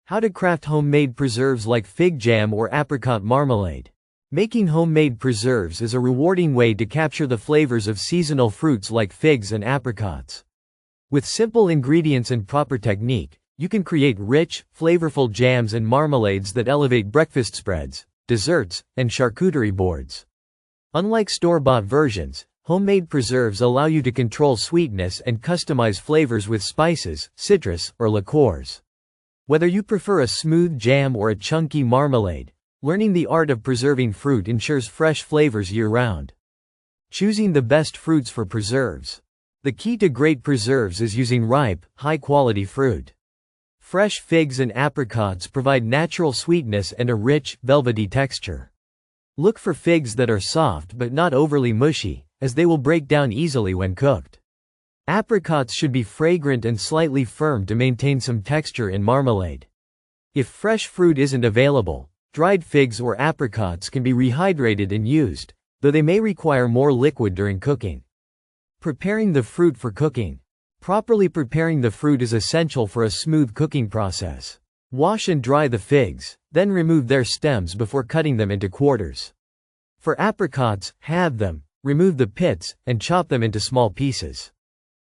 How to craft homemade preserves like fig jam or apricot marmalade. Making homemade preserves is a rewarding way to capture the flavors of seasonal fruits like figs and apricots. With simple ingredients and proper technique, you can create rich, flavorful jams and marmalades that elevate breakfast spreads, desserts, and charcuterie boards. Unlike store-bought versions, homemade preserves allow you to control sweetness and customize flavors with spices, citrus, or liqueurs. Whether you prefer a smooth jam or a chunky marmalade, learning the art of preserving fruit ensures fresh flavors year-round. Choosing the best fruits for preserves. The key to great preserves is using ripe, high-quality fruit. Fresh figs and apricots provide natural sweetness and a rich, velvety texture. Look for figs that are soft but not overly mushy, as they will break down easily when cooked. Apricots should be fragrant and slightly firm to maintain some texture in marmalade. If fresh fruit isn't available, dried figs or apricots can be rehydrated and used, though they may require more liquid during cooking. Preparing the fruit for cooking. Properly preparing the fruit is essential for a smooth cooking process. Wash and dry the figs, then remove their stems before cutting them into quarters. For apricots, halve them, remove the pits, and chop them into small pieces.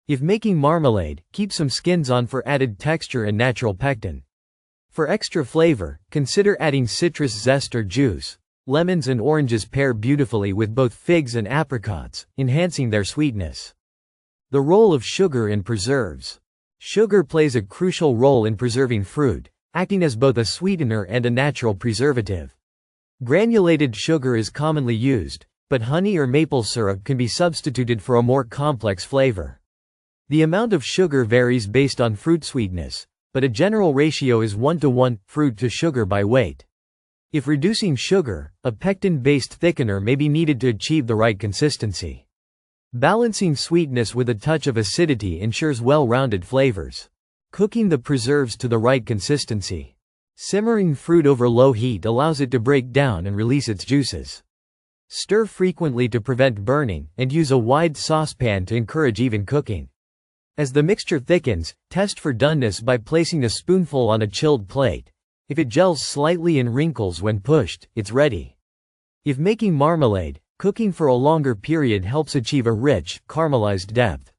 If making marmalade, keep some skins on for added texture and natural pectin. For extra flavor, consider adding citrus zest or juice. Lemons and oranges pair beautifully with both figs and apricots, enhancing their sweetness. The role of sugar in preserves. Sugar plays a crucial role in preserving fruit, acting as both a sweetener and a natural preservative. Granulated sugar is commonly used, but honey or maple syrup can be substituted for a more complex flavor. The amount of sugar varies based on fruit sweetness, but a general ratio is 1:1, fruit to sugar by weight. If reducing sugar, a pectin-based thickener may be needed to achieve the right consistency. Balancing sweetness with a touch of acidity ensures well-rounded flavors. Cooking the preserves to the right consistency. Simmering fruit over low heat allows it to break down and release its juices. Stir frequently to prevent burning, and use a wide saucepan to encourage even cooking. As the mixture thickens, test for doneness by placing a spoonful on a chilled plate. If it gels slightly and wrinkles when pushed, it's ready. If making marmalade, cooking for a longer period helps achieve a rich, caramelized depth.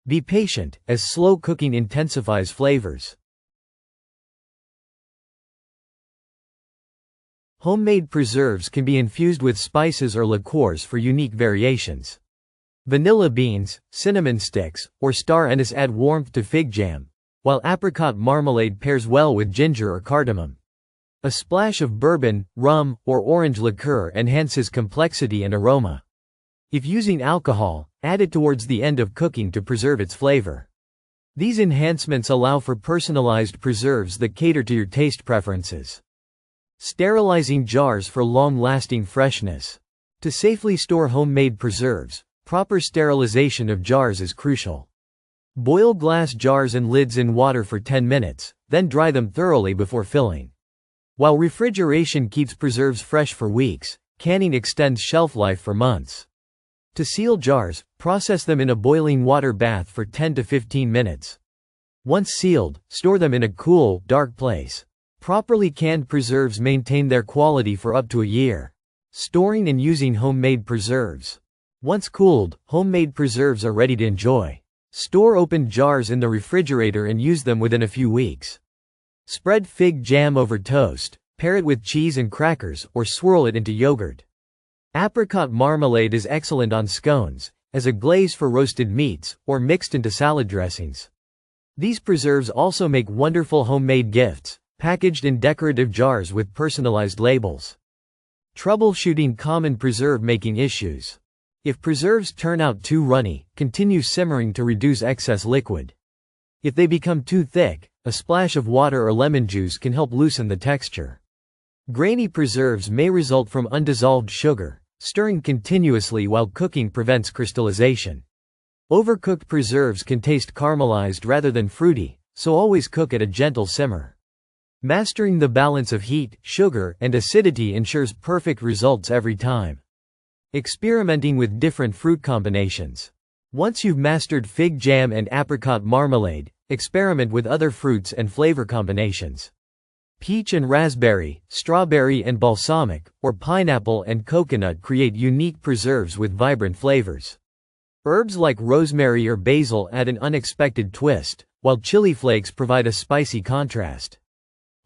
Be patient, as slow cooking intensifies flavors. Homemade preserves can be infused with spices or liqueurs for unique variations. Vanilla beans, cinnamon sticks, or star anise add warmth to fig jam, while apricot marmalade pairs well with ginger or cardamom. A splash of bourbon, rum, or orange liqueur enhances complexity and aroma. If using alcohol, add it towards the end of cooking to preserve its flavor. These enhancements allow for personalized preserves that cater to your taste preferences. Sterilizing jars for long-lasting freshness. To safely store homemade preserves, proper sterilization of jars is crucial. Boil glass jars and lids in water for 10 minutes, then dry them thoroughly before filling. While refrigeration keeps preserves fresh for weeks, canning extends shelf life for months. To seal jars, process them in a boiling water bath for 10 to 15 minutes. Once sealed, store them in a cool, dark place. Properly canned preserves maintain their quality for up to a year. Storing and using homemade preserves. Once cooled, homemade preserves are ready to enjoy. Store opened jars in the refrigerator and use them within a few weeks. Spread fig jam over toast, pair it with cheese and crackers, or swirl it into yogurt. Apricot marmalade is excellent on scones, as a glaze for roasted meats, or mixed into salad dressings. These preserves also make wonderful homemade gifts, packaged in decorative jars with personalized labels. Troubleshooting common preserve-making issues. If preserves turn out too runny, continue simmering to reduce excess liquid. If they become too thick, a splash of water or lemon juice can help loosen the texture. Grainy preserves may result from undissolved sugar. Stirring continuously while cooking prevents crystallization. Overcooked preserves can taste caramelized rather than fruity, so always cook at a gentle simmer. Mastering the balance of heat, sugar, and acidity ensures perfect results every time. Experimenting with different fruit combinations. Once you've mastered fig jam and apricot marmalade, experiment with other fruits and flavor combinations. Peach and raspberry, strawberry and balsamic, or pineapple and coconut create unique preserves with vibrant flavors. Herbs like rosemary or basil add an unexpected twist, while chili flakes provide a spicy contrast.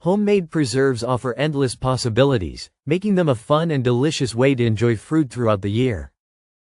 Homemade preserves offer endless possibilities, making them a fun and delicious way to enjoy fruit throughout the year.